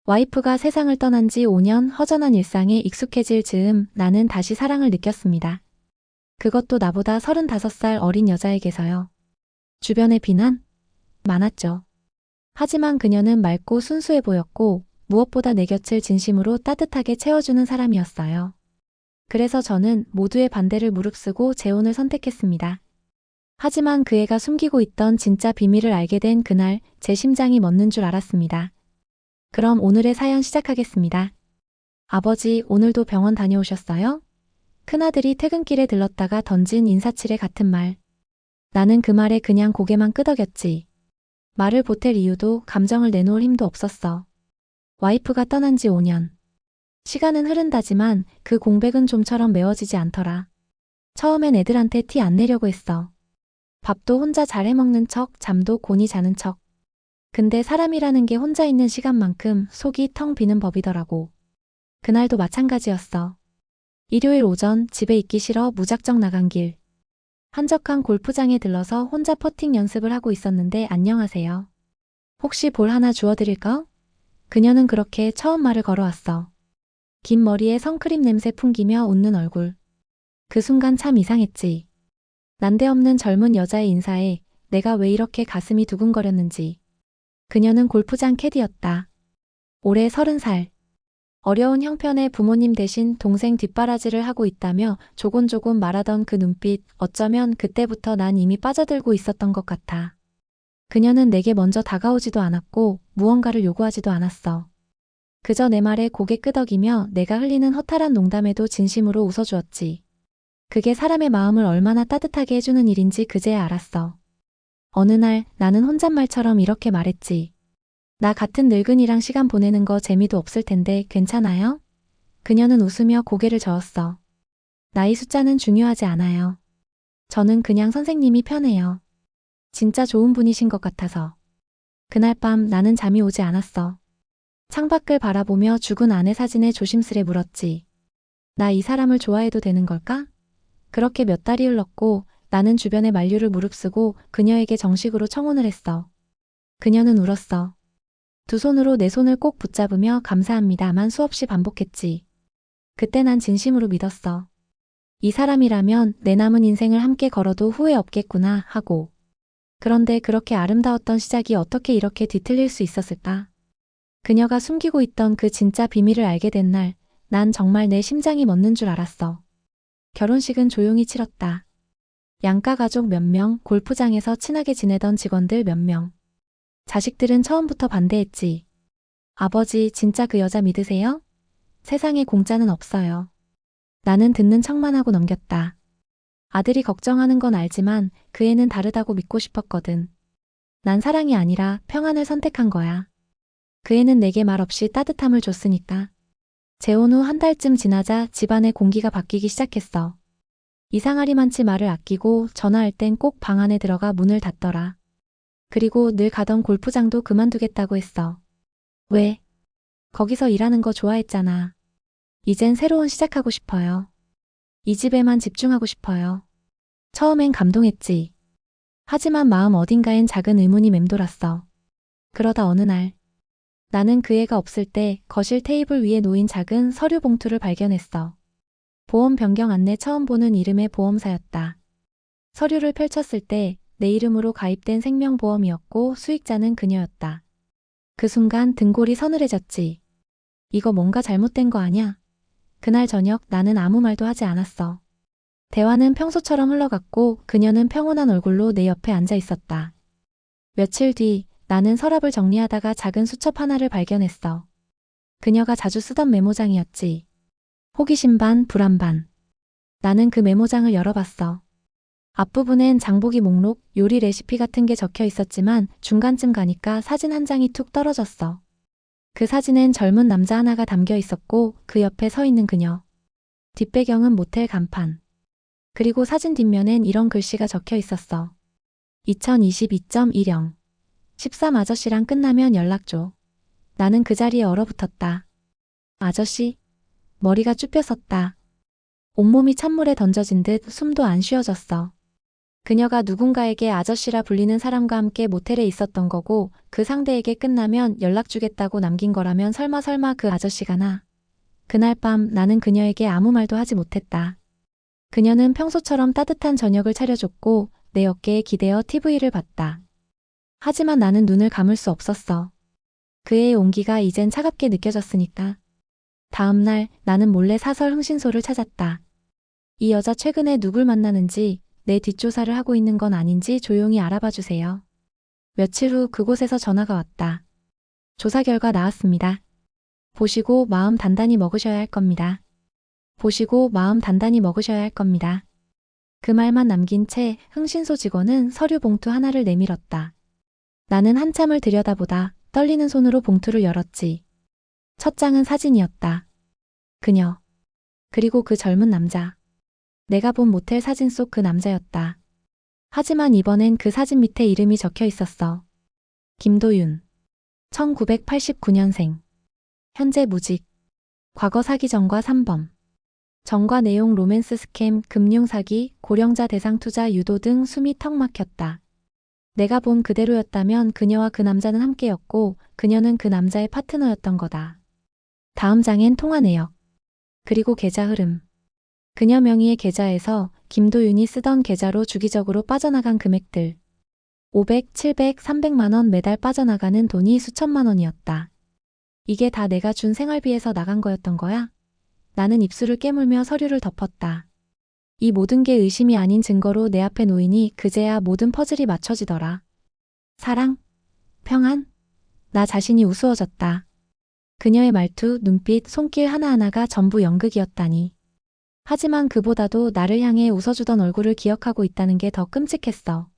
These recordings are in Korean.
와이프가 세상을 떠난 지 5년 허전한 일상에 익숙해질 즈음 나는 다시 사랑을 느꼈습니다. 그것도 나보다 35살 어린 여자에게서요. 주변에 비난? 많았죠. 하지만 그녀는 맑고 순수해 보였고 무엇보다 내 곁을 진심으로 따뜻하게 채워주는 사람이었어요. 그래서 저는 모두의 반대를 무릅쓰고 재혼을 선택했습니다. 하지만 그 애가 숨기고 있던 진짜 비밀을 알게 된 그날 제 심장이 멎는 줄 알았습니다. 그럼 오늘의 사연 시작하겠습니다. 아버지, 오늘도 병원 다녀오셨어요? 큰아들이 퇴근길에 들렀다가 던진 인사치레 같은 말. 나는 그 말에 그냥 고개만 끄덕였지. 말을 보탤 이유도 감정을 내놓을 힘도 없었어. 와이프가 떠난 지 5년. 시간은 흐른다지만 그 공백은 좀처럼 메워지지 않더라. 처음엔 애들한테 티 안 내려고 했어. 밥도 혼자 잘 해먹는 척, 잠도 곤히 자는 척. 근데 사람이라는 게 혼자 있는 시간만큼 속이 텅 비는 법이더라고. 그날도 마찬가지였어. 일요일 오전 집에 있기 싫어 무작정 나간 길. 한적한 골프장에 들러서 혼자 퍼팅 연습을 하고 있었는데 안녕하세요. 혹시 볼 하나 주워드릴까? 그녀는 그렇게 처음 말을 걸어왔어. 긴 머리에 선크림 냄새 풍기며 웃는 얼굴. 그 순간 참 이상했지. 난데없는 젊은 여자의 인사에 내가 왜 이렇게 가슴이 두근거렸는지. 그녀는 골프장 캐디였다. 올해 30살. 어려운 형편의 부모님 대신 동생 뒷바라지를 하고 있다며 조곤조곤 말하던 그 눈빛, 어쩌면 그때부터 난 이미 빠져들고 있었던 것 같아. 그녀는 내게 먼저 다가오지도 않았고 무언가를 요구하지도 않았어. 그저 내 말에 고개 끄덕이며 내가 흘리는 허탈한 농담에도 진심으로 웃어주었지. 그게 사람의 마음을 얼마나 따뜻하게 해주는 일인지 그제야 알았어. 어느 날 나는 혼잣말처럼 이렇게 말했지. 나 같은 늙은이랑 시간 보내는 거 재미도 없을 텐데 괜찮아요? 그녀는 웃으며 고개를 저었어. 나이 숫자는 중요하지 않아요. 저는 그냥 선생님이 편해요. 진짜 좋은 분이신 것 같아서. 그날 밤 나는 잠이 오지 않았어. 창밖을 바라보며 죽은 아내 사진에 조심스레 물었지. 나 이 사람을 좋아해도 되는 걸까? 그렇게 몇 달이 흘렀고 나는 주변의 만류를 무릅쓰고 그녀에게 정식으로 청혼을 했어. 그녀는 울었어. 두 손으로 내 손을 꼭 붙잡으며 감사합니다만 수없이 반복했지. 그때 난 진심으로 믿었어. 이 사람이라면 내 남은 인생을 함께 걸어도 후회 없겠구나 하고. 그런데 그렇게 아름다웠던 시작이 어떻게 이렇게 뒤틀릴 수 있었을까? 그녀가 숨기고 있던 그 진짜 비밀을 알게 된 날, 난 정말 내 심장이 멎는 줄 알았어. 결혼식은 조용히 치렀다. 양가 가족 몇 명, 골프장에서 친하게 지내던 직원들 몇 명. 자식들은 처음부터 반대했지. 아버지, 진짜 그 여자 믿으세요? 세상에 공짜는 없어요. 나는 듣는 척만 하고 넘겼다. 아들이 걱정하는 건 알지만 그 애는 다르다고 믿고 싶었거든. 난 사랑이 아니라 평안을 선택한 거야. 그 애는 내게 말없이 따뜻함을 줬으니까. 재혼 후 한 달쯤 지나자 집안의 공기가 바뀌기 시작했어. 이상하리만치 말을 아끼고 전화할 땐 꼭 방 안에 들어가 문을 닫더라. 그리고 늘 가던 골프장도 그만두겠다고 했어. 왜? 거기서 일하는 거 좋아했잖아. 이젠 새로운 시작하고 싶어요. 이 집에만 집중하고 싶어요. 처음엔 감동했지. 하지만 마음 어딘가엔 작은 의문이 맴돌았어. 그러다 어느 날, 나는 그 애가 없을 때 거실 테이블 위에 놓인 작은 서류 봉투를 발견했어. 보험 변경 안내 처음 보는 이름의 보험사였다. 서류를 펼쳤을 때 내 이름으로 가입된 생명보험이었고 수익자는 그녀였다. 그 순간 등골이 서늘해졌지. 이거 뭔가 잘못된 거 아냐? 그날 저녁 나는 아무 말도 하지 않았어. 대화는 평소처럼 흘러갔고 그녀는 평온한 얼굴로 내 옆에 앉아 있었다. 며칠 뒤 나는 서랍을 정리하다가 작은 수첩 하나를 발견했어. 그녀가 자주 쓰던 메모장이었지. 호기심 반, 불안 반. 나는 그 메모장을 열어봤어. 앞부분엔 장보기 목록, 요리 레시피 같은 게 적혀 있었지만 중간쯤 가니까 사진 한 장이 툭 떨어졌어. 그 사진엔 젊은 남자 하나가 담겨 있었고 그 옆에 서 있는 그녀. 뒷배경은 모텔 간판. 그리고 사진 뒷면엔 이런 글씨가 적혀 있었어. 2022.10 13 아저씨랑 끝나면 연락 줘. 나는 그 자리에 얼어붙었다. 아저씨? 머리가 쭈뼛섰다. 온몸이 찬물에 던져진 듯 숨도 안 쉬어졌어. 그녀가 누군가에게 아저씨라 불리는 사람과 함께 모텔에 있었던 거고 그 상대에게 끝나면 연락 주겠다고 남긴 거라면 설마 그 아저씨가 나. 그날 밤 나는 그녀에게 아무 말도 하지 못했다. 그녀는 평소처럼 따뜻한 저녁을 차려줬고 내 어깨에 기대어 TV를 봤다. 하지만 나는 눈을 감을 수 없었어. 그의 온기가 이젠 차갑게 느껴졌으니까. 다음 날 나는 몰래 사설 흥신소를 찾았다. 이 여자 최근에 누굴 만나는지 내 뒷조사를 하고 있는 건 아닌지 조용히 알아봐 주세요. 며칠 후 그곳에서 전화가 왔다. 조사 결과 나왔습니다. 보시고 마음 단단히 먹으셔야 할 겁니다. 보시고 마음 단단히 먹으셔야 할 겁니다. 그 말만 남긴 채 흥신소 직원은 서류 봉투 하나를 내밀었다. 나는 한참을 들여다보다 떨리는 손으로 봉투를 열었지. 첫 장은 사진이었다. 그녀. 그리고 그 젊은 남자. 내가 본 모텔 사진 속 그 남자였다. 하지만 이번엔 그 사진 밑에 이름이 적혀 있었어. 김도윤. 1989년생. 현재 무직. 과거 사기 전과 3범. 전과 내용 로맨스 스캠, 금융 사기, 고령자 대상 투자 유도 등 숨이 턱 막혔다. 내가 본 그대로였다면 그녀와 그 남자는 함께였고 그녀는 그 남자의 파트너였던 거다. 다음 장엔 통화 내역. 그리고 계좌 흐름. 그녀 명의의 계좌에서 김도윤이 쓰던 계좌로 주기적으로 빠져나간 금액들. 500, 700, 300만 원 매달 빠져나가는 돈이 수천만 원이었다. 이게 다 내가 준 생활비에서 나간 거였던 거야? 나는 입술을 깨물며 서류를 덮었다. 이 모든 게 의심이 아닌 증거로 내 앞에 놓이니 그제야 모든 퍼즐이 맞춰지더라. 사랑? 평안? 나 자신이 우스워졌다. 그녀의 말투, 눈빛, 손길 하나하나가 전부 연극이었다니. 하지만 그보다도 나를 향해 웃어주던 얼굴을 기억하고 있다는 게 더 끔찍했어.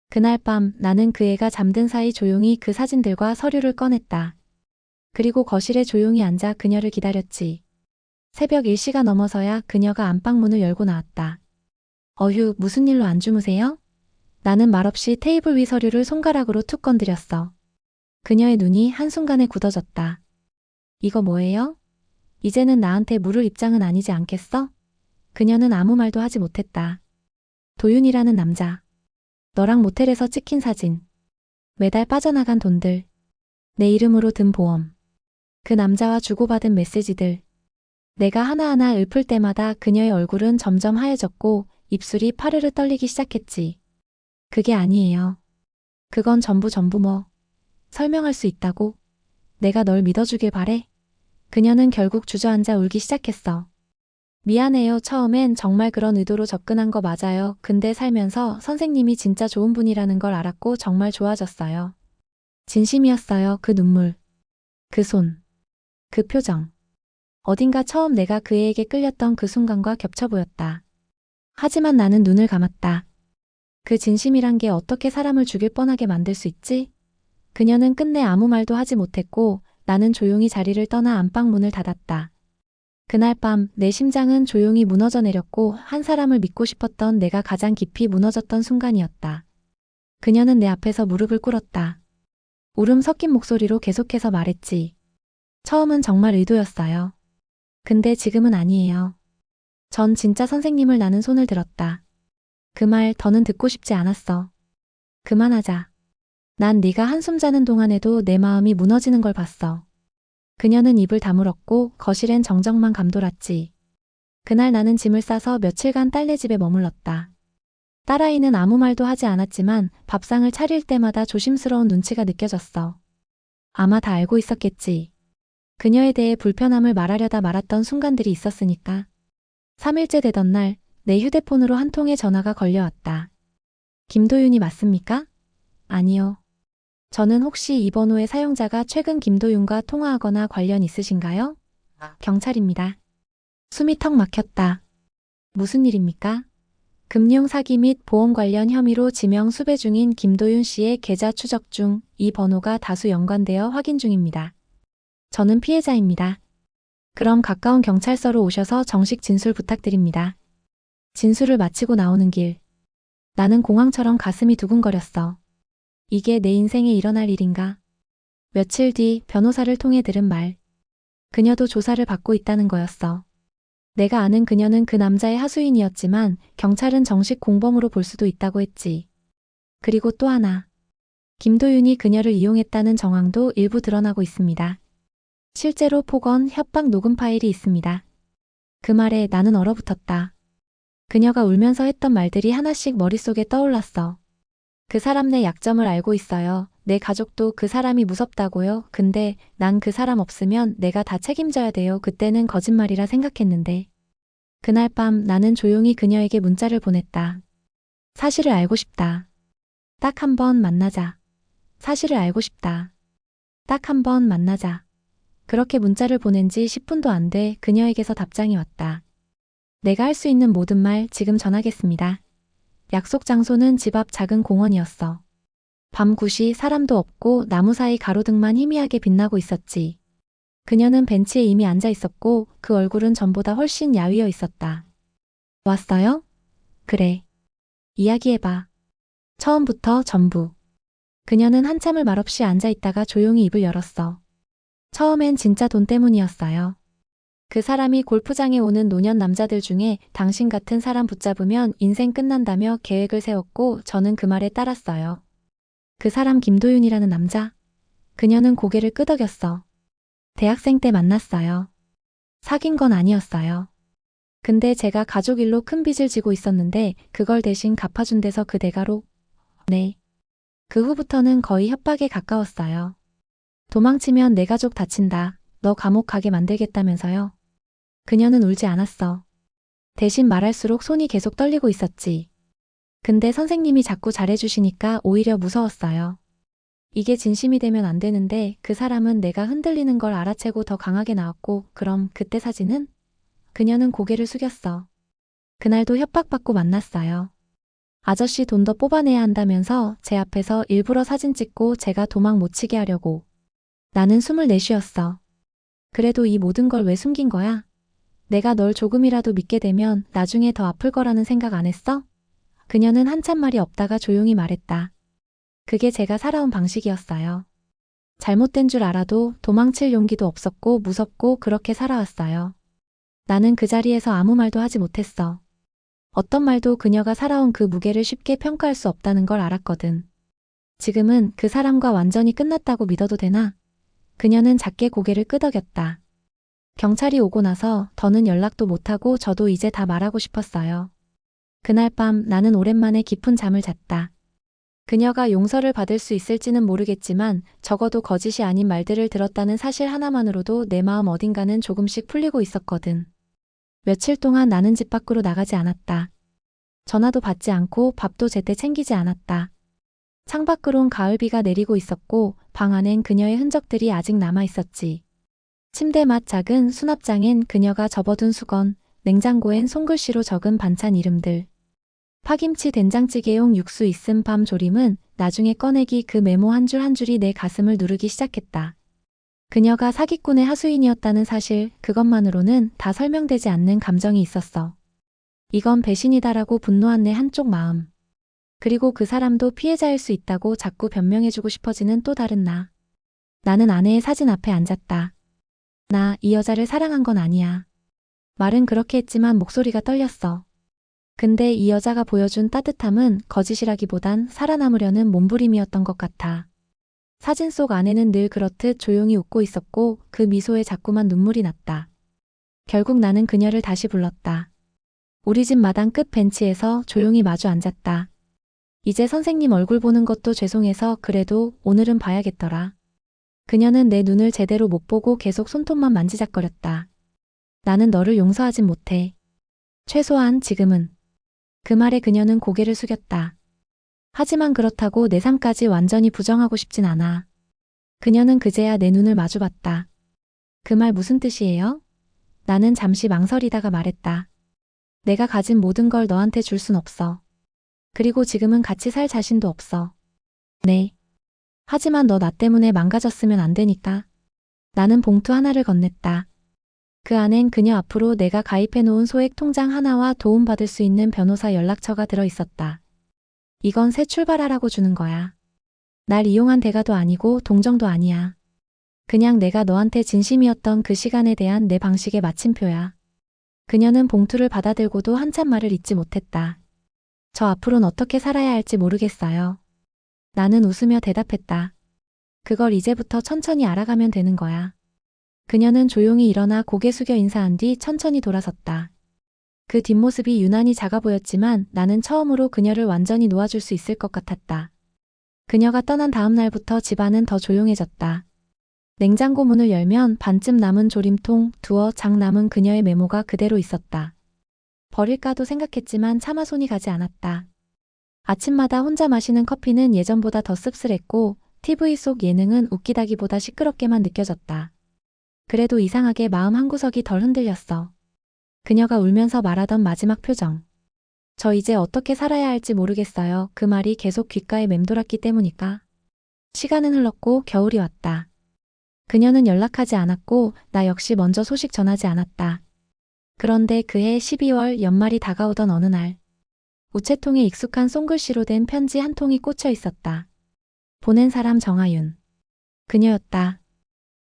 그날 밤 나는 그 애가 잠든 사이 조용히 그 사진들과 서류를 꺼냈다. 그리고 거실에 조용히 앉아 그녀를 기다렸지. 새벽 1시가 넘어서야 그녀가 안방문을 열고 나왔다. 어휴, 무슨 일로 안 주무세요? 나는 말없이 테이블 위 서류를 손가락으로 툭 건드렸어. 그녀의 눈이 한순간에 굳어졌다. 이거 뭐예요? 이제는 나한테 물을 입장은 아니지 않겠어? 그녀는 아무 말도 하지 못했다. 도윤이라는 남자. 너랑 모텔에서 찍힌 사진. 매달 빠져나간 돈들. 내 이름으로 든 보험. 그 남자와 주고받은 메시지들. 내가 하나하나 읊을 때마다 그녀의 얼굴은 점점 하얘졌고 입술이 파르르 떨리기 시작했지. 그게 아니에요. 그건 전부 뭐. 설명할 수 있다고? 내가 널 믿어주길 바래. 그녀는 결국 주저앉아 울기 시작했어. 미안해요. 처음엔 정말 그런 의도로 접근한 거 맞아요. 근데 살면서 선생님이 진짜 좋은 분이라는 걸 알았고 정말 좋아졌어요. 진심이었어요. 그 눈물. 그 손. 그 표정. 어딘가 처음 내가 그 애에게 끌렸던 그 순간과 겹쳐 보였다. 하지만 나는 눈을 감았다. 그 진심이란 게 어떻게 사람을 죽일 뻔하게 만들 수 있지? 그녀는 끝내 아무 말도 하지 못했고 나는 조용히 자리를 떠나 안방 문을 닫았다. 그날 밤 내 심장은 조용히 무너져 내렸고 한 사람을 믿고 싶었던 내가 가장 깊이 무너졌던 순간이었다. 그녀는 내 앞에서 무릎을 꿇었다. 울음 섞인 목소리로 계속해서 말했지. 처음은 정말 의도였어요. 근데 지금은 아니에요. 전 진짜 선생님을 나는 손을 들었다. 그 말 더는 듣고 싶지 않았어. 그만하자. 난 네가 한숨 자는 동안에도 내 마음이 무너지는 걸 봤어. 그녀는 입을 다물었고 거실엔 정적만 감돌았지. 그날 나는 짐을 싸서 며칠간 딸네 집에 머물렀다. 딸아이는 아무 말도 하지 않았지만 밥상을 차릴 때마다 조심스러운 눈치가 느껴졌어. 아마 다 알고 있었겠지. 그녀에 대해 불편함을 말하려다 말았던 순간들이 있었으니까. 3일째 되던 날 내 휴대폰으로 한 통의 전화가 걸려왔다. 김도윤이 맞습니까? 아니요. 저는 혹시 이 번호의 사용자가 최근 김도윤과 통화하거나 관련 있으신가요? 경찰입니다. 숨이 턱 막혔다. 무슨 일입니까? 금융 사기 및 보험 관련 혐의로 지명 수배 중인 김도윤 씨의 계좌 추적 중 이 번호가 다수 연관되어 확인 중입니다. 저는 피해자입니다. 그럼 가까운 경찰서로 오셔서 정식 진술 부탁드립니다. 진술을 마치고 나오는 길. 나는 공황처럼 가슴이 두근거렸어. 이게 내 인생에 일어날 일인가? 며칠 뒤 변호사를 통해 들은 말. 그녀도 조사를 받고 있다는 거였어. 내가 아는 그녀는 그 남자의 하수인이었지만 경찰은 정식 공범으로 볼 수도 있다고 했지. 그리고 또 하나. 김도윤이 그녀를 이용했다는 정황도 일부 드러나고 있습니다. 실제로 폭언, 협박 녹음 파일이 있습니다. 그 말에 나는 얼어붙었다. 그녀가 울면서 했던 말들이 하나씩 머릿속에 떠올랐어. 그 사람 내 약점을 알고 있어요. 내 가족도 그 사람이 무섭다고요. 근데 난 그 사람 없으면 내가 다 책임져야 돼요. 그때는 거짓말이라 생각했는데. 그날 밤 나는 조용히 그녀에게 문자를 보냈다. 사실을 알고 싶다. 딱 한 번 만나자. 사실을 알고 싶다. 딱 한 번 만나자. 그렇게 문자를 보낸 지 10분도 안 돼 그녀에게서 답장이 왔다. 내가 할 수 있는 모든 말 지금 전하겠습니다. 약속 장소는 집 앞 작은 공원이었어. 밤 9시 사람도 없고 나무 사이 가로등만 희미하게 빛나고 있었지. 그녀는 벤치에 이미 앉아 있었고 그 얼굴은 전보다 훨씬 야위어 있었다. 왔어요? 그래. 이야기해봐. 처음부터 전부. 그녀는 한참을 말없이 앉아 있다가 조용히 입을 열었어. 처음엔 진짜 돈 때문이었어요. 그 사람이 골프장에 오는 노년 남자들 중에 당신 같은 사람 붙잡으면 인생 끝난다며 계획을 세웠고 저는 그 말에 따랐어요. 그 사람 김도윤이라는 남자. 그녀는 고개를 끄덕였어. 대학생 때 만났어요. 사귄 건 아니었어요. 근데 제가 가족 일로 큰 빚을 지고 있었는데 그걸 대신 갚아준 데서 그 대가로. 네. 그 후부터는 거의 협박에 가까웠어요. 도망치면 내 가족 다친다. 너 감옥 가게 만들겠다면서요. 그녀는 울지 않았어. 대신 말할수록 손이 계속 떨리고 있었지. 근데 선생님이 자꾸 잘해주시니까 오히려 무서웠어요. 이게 진심이 되면 안 되는데 그 사람은 내가 흔들리는 걸 알아채고 더 강하게 나왔고 그럼 그때 사진은? 그녀는 고개를 숙였어. 그날도 협박받고 만났어요. 아저씨 돈 더 뽑아내야 한다면서 제 앞에서 일부러 사진 찍고 제가 도망 못 치게 하려고. 나는 숨을 내쉬었어. 그래도 이 모든 걸 왜 숨긴 거야? 내가 널 조금이라도 믿게 되면 나중에 더 아플 거라는 생각 안 했어? 그녀는 한참 말이 없다가 조용히 말했다. 그게 제가 살아온 방식이었어요. 잘못된 줄 알아도 도망칠 용기도 없었고 무섭고 그렇게 살아왔어요. 나는 그 자리에서 아무 말도 하지 못했어. 어떤 말도 그녀가 살아온 그 무게를 쉽게 평가할 수 없다는 걸 알았거든. 지금은 그 사람과 완전히 끝났다고 믿어도 되나? 그녀는 작게 고개를 끄덕였다. 경찰이 오고 나서 더는 연락도 못하고 저도 이제 다 말하고 싶었어요. 그날 밤 나는 오랜만에 깊은 잠을 잤다. 그녀가 용서를 받을 수 있을지는 모르겠지만 적어도 거짓이 아닌 말들을 들었다는 사실 하나만으로도 내 마음 어딘가는 조금씩 풀리고 있었거든. 며칠 동안 나는 집 밖으로 나가지 않았다. 전화도 받지 않고 밥도 제때 챙기지 않았다. 창밖으론 가을비가 내리고 있었고 방 안엔 그녀의 흔적들이 아직 남아 있었지. 침대 맡 작은 수납장엔 그녀가 접어둔 수건, 냉장고엔 손글씨로 적은 반찬 이름들. 파김치 된장찌개용 육수 있음 밤 조림은 나중에 꺼내기 그 메모 한 줄 한 줄이 내 가슴을 누르기 시작했다. 그녀가 사기꾼의 하수인이었다는 사실 그것만으로는 다 설명되지 않는 감정이 있었어. 이건 배신이다라고 분노한 내 한쪽 마음. 그리고 그 사람도 피해자일 수 있다고 자꾸 변명해주고 싶어지는 또 다른 나. 나는 아내의 사진 앞에 앉았다. 나 이 여자를 사랑한 건 아니야. 말은 그렇게 했지만 목소리가 떨렸어. 근데 이 여자가 보여준 따뜻함은 거짓이라기보단 살아남으려는 몸부림이었던 것 같아. 사진 속 아내는 늘 그렇듯 조용히 웃고 있었고 그 미소에 자꾸만 눈물이 났다. 결국 나는 그녀를 다시 불렀다. 우리 집 마당 끝 벤치에서 조용히 마주 앉았다. 이제 선생님 얼굴 보는 것도 죄송해서 그래도 오늘은 봐야겠더라. 그녀는 내 눈을 제대로 못 보고 계속 손톱만 만지작거렸다. 나는 너를 용서하진 못해. 최소한 지금은. 그 말에 그녀는 고개를 숙였다. 하지만 그렇다고 내 삶까지 완전히 부정하고 싶진 않아. 그녀는 그제야 내 눈을 마주봤다. 그 말 무슨 뜻이에요? 나는 잠시 망설이다가 말했다. 내가 가진 모든 걸 너한테 줄 순 없어. 그리고 지금은 같이 살 자신도 없어. 네. 하지만 너 나 때문에 망가졌으면 안 되니까. 나는 봉투 하나를 건넸다. 그 안엔 그녀 앞으로 내가 가입해놓은 소액 통장 하나와 도움받을 수 있는 변호사 연락처가 들어있었다. 이건 새 출발하라고 주는 거야. 날 이용한 대가도 아니고 동정도 아니야. 그냥 내가 너한테 진심이었던 그 시간에 대한 내 방식의 마침표야. 그녀는 봉투를 받아들고도 한참 말을 잇지 못했다. 저 앞으로는 어떻게 살아야 할지 모르겠어요. 나는 웃으며 대답했다. 그걸 이제부터 천천히 알아가면 되는 거야. 그녀는 조용히 일어나 고개 숙여 인사한 뒤 천천히 돌아섰다. 그 뒷모습이 유난히 작아 보였지만 나는 처음으로 그녀를 완전히 놓아줄 수 있을 것 같았다. 그녀가 떠난 다음 날부터 집안은 더 조용해졌다. 냉장고 문을 열면 반쯤 남은 조림통, 두어 장 남은 그녀의 메모가 그대로 있었다. 버릴까도 생각했지만 차마 손이 가지 않았다. 아침마다 혼자 마시는 커피는 예전보다 더 씁쓸했고 TV 속 예능은 웃기다기보다 시끄럽게만 느껴졌다. 그래도 이상하게 마음 한구석이 덜 흔들렸어. 그녀가 울면서 말하던 마지막 표정. 저 이제 어떻게 살아야 할지 모르겠어요. 그 말이 계속 귓가에 맴돌았기 때문일까? 시간은 흘렀고 겨울이 왔다. 그녀는 연락하지 않았고 나 역시 먼저 소식 전하지 않았다. 그런데 그해 12월 연말이 다가오던 어느 날 우체통에 익숙한 손글씨로 된 편지 한 통이 꽂혀 있었다. 보낸 사람 정하윤. 그녀였다.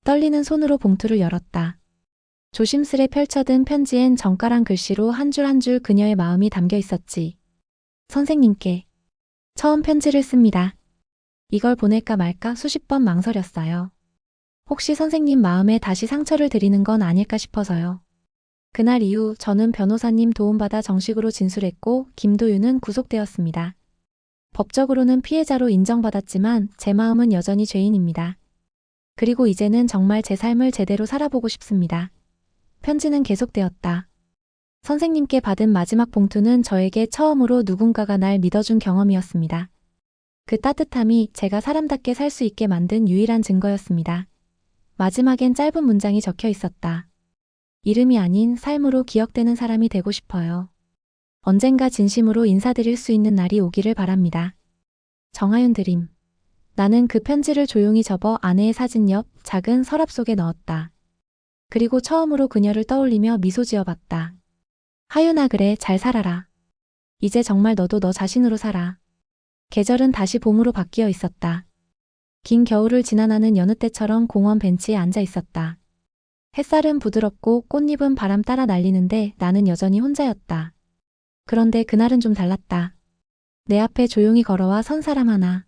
떨리는 손으로 봉투를 열었다. 조심스레 펼쳐든 편지엔 정갈한 글씨로 한 줄 한 줄 그녀의 마음이 담겨 있었지. 선생님께 처음 편지를 씁니다. 이걸 보낼까 말까 수십 번 망설였어요. 혹시 선생님 마음에 다시 상처를 드리는 건 아닐까 싶어서요. 그날 이후 저는 변호사님 도움받아 정식으로 진술했고 김도윤은 구속되었습니다. 법적으로는 피해자로 인정받았지만 제 마음은 여전히 죄인입니다. 그리고 이제는 정말 제 삶을 제대로 살아보고 싶습니다. 편지는 계속되었다. 선생님께 받은 마지막 봉투는 저에게 처음으로 누군가가 날 믿어준 경험이었습니다. 그 따뜻함이 제가 사람답게 살 수 있게 만든 유일한 증거였습니다. 마지막엔 짧은 문장이 적혀 있었다. 이름이 아닌 삶으로 기억되는 사람이 되고 싶어요. 언젠가 진심으로 인사드릴 수 있는 날이 오기를 바랍니다. 정하윤 드림. 나는 그 편지를 조용히 접어 아내의 사진 옆 작은 서랍 속에 넣었다. 그리고 처음으로 그녀를 떠올리며 미소 지어봤다. 하윤아 그래 잘 살아라. 이제 정말 너도 너 자신으로 살아. 계절은 다시 봄으로 바뀌어 있었다. 긴 겨울을 지나나는 여느 때처럼 공원 벤치에 앉아 있었다. 햇살은 부드럽고 꽃잎은 바람 따라 날리는데 나는 여전히 혼자였다. 그런데 그날은 좀 달랐다. 내 앞에 조용히 걸어와 선 사람 하나.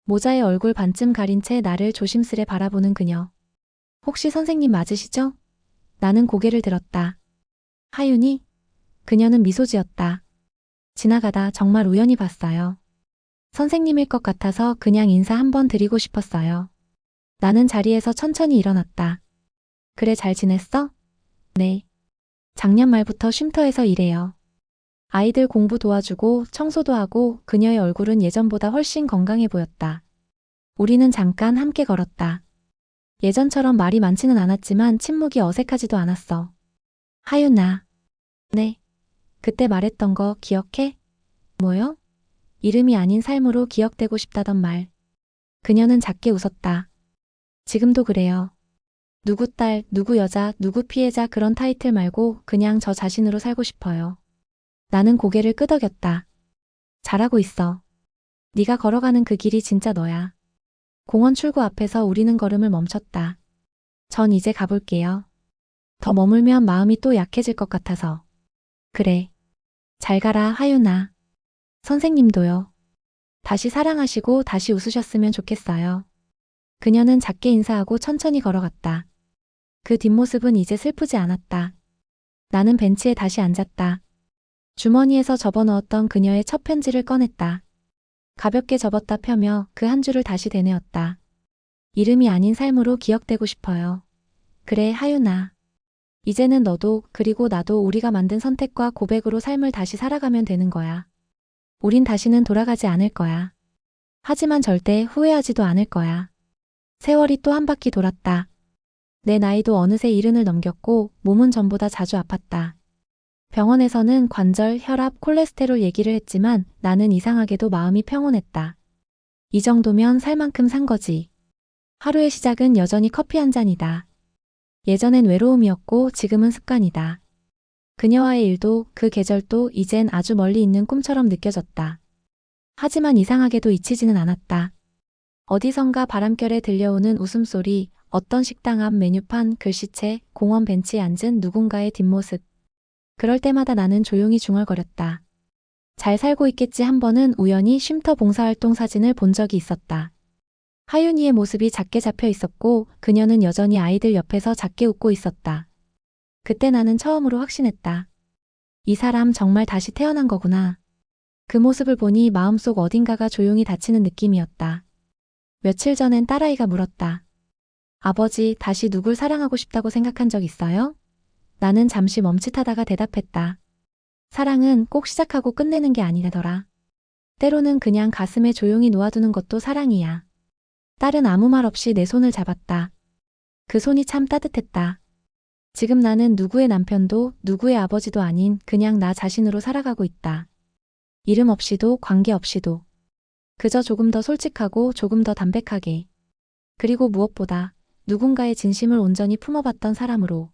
모자에 얼굴 반쯤 가린 채 나를 조심스레 바라보는 그녀. 혹시 선생님 맞으시죠? 나는 고개를 들었다. 하윤이? 그녀는 미소 지었다. 지나가다 정말 우연히 봤어요. 선생님일 것 같아서 그냥 인사 한번 드리고 싶었어요. 나는 자리에서 천천히 일어났다. 그래 잘 지냈어? 네. 작년 말부터 쉼터에서 일해요. 아이들 공부 도와주고 청소도 하고 그녀의 얼굴은 예전보다 훨씬 건강해 보였다. 우리는 잠깐 함께 걸었다. 예전처럼 말이 많지는 않았지만 침묵이 어색하지도 않았어. 하윤아. 네. 그때 말했던 거 기억해? 뭐요? 이름이 아닌 삶으로 기억되고 싶다던 말. 그녀는 작게 웃었다. 지금도 그래요. 누구 딸, 누구 여자, 누구 피해자 그런 타이틀 말고 그냥 저 자신으로 살고 싶어요. 나는 고개를 끄덕였다. 잘하고 있어. 네가 걸어가는 그 길이 진짜 너야. 공원 출구 앞에서 우리는 걸음을 멈췄다. 전 이제 가볼게요. 더 머물면 마음이 또 약해질 것 같아서. 그래. 잘 가라, 하윤아. 선생님도요. 다시 사랑하시고 다시 웃으셨으면 좋겠어요. 그녀는 작게 인사하고 천천히 걸어갔다. 그 뒷모습은 이제 슬프지 않았다. 나는 벤치에 다시 앉았다. 주머니에서 접어넣었던 그녀의 첫 편지를 꺼냈다. 가볍게 접었다 펴며 그 한 줄을 다시 되뇌었다. 이름이 아닌 삶으로 기억되고 싶어요. 그래, 하윤아. 이제는 너도 그리고 나도 우리가 만든 선택과 고백으로 삶을 다시 살아가면 되는 거야. 우린 다시는 돌아가지 않을 거야. 하지만 절대 후회하지도 않을 거야. 세월이 또 한 바퀴 돌았다. 내 나이도 어느새 70을 넘겼고 몸은 전보다 자주 아팠다. 병원에서는 관절, 혈압, 콜레스테롤 얘기를 했지만 나는 이상하게도 마음이 평온했다. 이 정도면 살 만큼 산 거지. 하루의 시작은 여전히 커피 한 잔이다. 예전엔 외로움이었고 지금은 습관이다. 그녀와의 일도 그 계절도 이젠 아주 멀리 있는 꿈처럼 느껴졌다. 하지만 이상하게도 잊히지는 않았다. 어디선가 바람결에 들려오는 웃음소리, 어떤 식당 앞 메뉴판, 글씨체, 공원 벤치에 앉은 누군가의 뒷모습. 그럴 때마다 나는 조용히 중얼거렸다. 잘 살고 있겠지. 한 번은 우연히 쉼터 봉사활동 사진을 본 적이 있었다. 하윤이의 모습이 작게 잡혀 있었고 그녀는 여전히 아이들 옆에서 작게 웃고 있었다. 그때 나는 처음으로 확신했다. 이 사람 정말 다시 태어난 거구나. 그 모습을 보니 마음속 어딘가가 조용히 닫히는 느낌이었다. 며칠 전엔 딸아이가 물었다. 아버지, 다시 누굴 사랑하고 싶다고 생각한 적 있어요? 나는 잠시 멈칫하다가 대답했다. 사랑은 꼭 시작하고 끝내는 게 아니라더라. 때로는 그냥 가슴에 조용히 놓아두는 것도 사랑이야. 딸은 아무 말 없이 내 손을 잡았다. 그 손이 참 따뜻했다. 지금 나는 누구의 남편도 누구의 아버지도 아닌 그냥 나 자신으로 살아가고 있다. 이름 없이도 관계 없이도. 그저 조금 더 솔직하고 조금 더 담백하게. 그리고 무엇보다 누군가의 진심을 온전히 품어봤던 사람으로.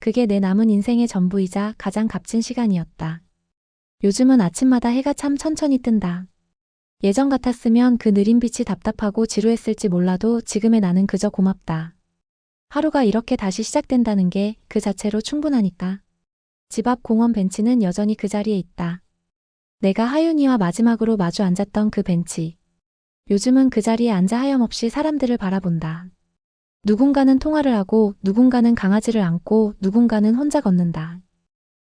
그게 내 남은 인생의 전부이자 가장 값진 시간이었다. 요즘은 아침마다 해가 참 천천히 뜬다. 예전 같았으면 그 느린 빛이 답답하고 지루했을지 몰라도 지금의 나는 그저 고맙다. 하루가 이렇게 다시 시작된다는 게 그 자체로 충분하니까. 집 앞 공원 벤치는 여전히 그 자리에 있다. 내가 하윤이와 마지막으로 마주 앉았던 그 벤치. 요즘은 그 자리에 앉아 하염없이 사람들을 바라본다. 누군가는 통화를 하고 누군가는 강아지를 안고 누군가는 혼자 걷는다.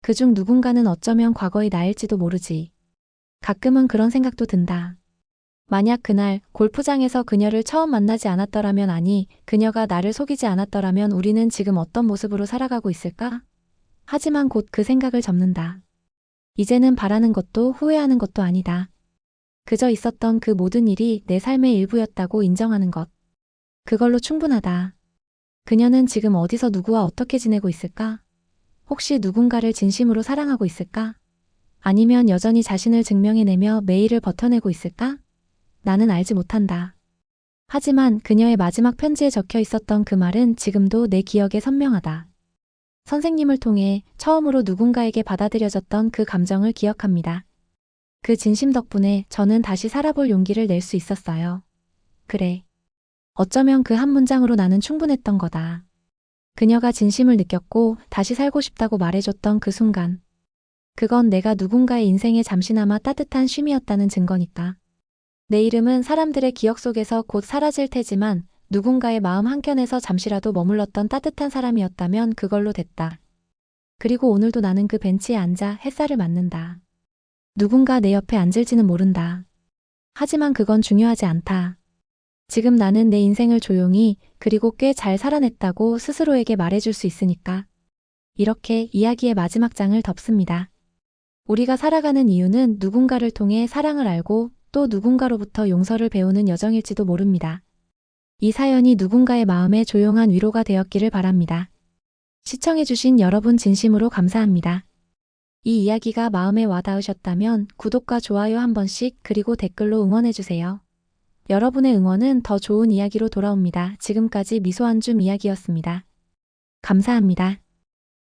그중 누군가는 어쩌면 과거의 나일지도 모르지. 가끔은 그런 생각도 든다. 만약 그날 골프장에서 그녀를 처음 만나지 않았더라면, 아니 그녀가 나를 속이지 않았더라면 우리는 지금 어떤 모습으로 살아가고 있을까? 하지만 곧 그 생각을 접는다. 이제는 바라는 것도 후회하는 것도 아니다. 그저 있었던 그 모든 일이 내 삶의 일부였다고 인정하는 것. 그걸로 충분하다. 그녀는 지금 어디서 누구와 어떻게 지내고 있을까? 혹시 누군가를 진심으로 사랑하고 있을까? 아니면 여전히 자신을 증명해내며 매일을 버텨내고 있을까? 나는 알지 못한다. 하지만 그녀의 마지막 편지에 적혀 있었던 그 말은 지금도 내 기억에 선명하다. 선생님을 통해 처음으로 누군가에게 받아들여졌던 그 감정을 기억합니다. 그 진심 덕분에 저는 다시 살아볼 용기를 낼 수 있었어요. 그래. 어쩌면 그 한 문장으로 나는 충분했던 거다. 그녀가 진심을 느꼈고 다시 살고 싶다고 말해줬던 그 순간. 그건 내가 누군가의 인생에 잠시나마 따뜻한 쉼이었다는 증거니까. 내 이름은 사람들의 기억 속에서 곧 사라질 테지만 누군가의 마음 한켠에서 잠시라도 머물렀던 따뜻한 사람이었다면 그걸로 됐다. 그리고 오늘도 나는 그 벤치에 앉아 햇살을 맞는다. 누군가 내 옆에 앉을지는 모른다. 하지만 그건 중요하지 않다. 지금 나는 내 인생을 조용히 그리고 꽤 잘 살아냈다고 스스로에게 말해줄 수 있으니까. 이렇게 이야기의 마지막 장을 덮습니다. 우리가 살아가는 이유는 누군가를 통해 사랑을 알고 또 누군가로부터 용서를 배우는 여정일지도 모릅니다. 이 사연이 누군가의 마음에 조용한 위로가 되었기를 바랍니다. 시청해주신 여러분 진심으로 감사합니다. 이 이야기가 마음에 와닿으셨다면 구독과 좋아요 한 번씩 그리고 댓글로 응원해주세요. 여러분의 응원은 더 좋은 이야기로 돌아옵니다. 지금까지 미소 한 줌 이야기였습니다. 감사합니다.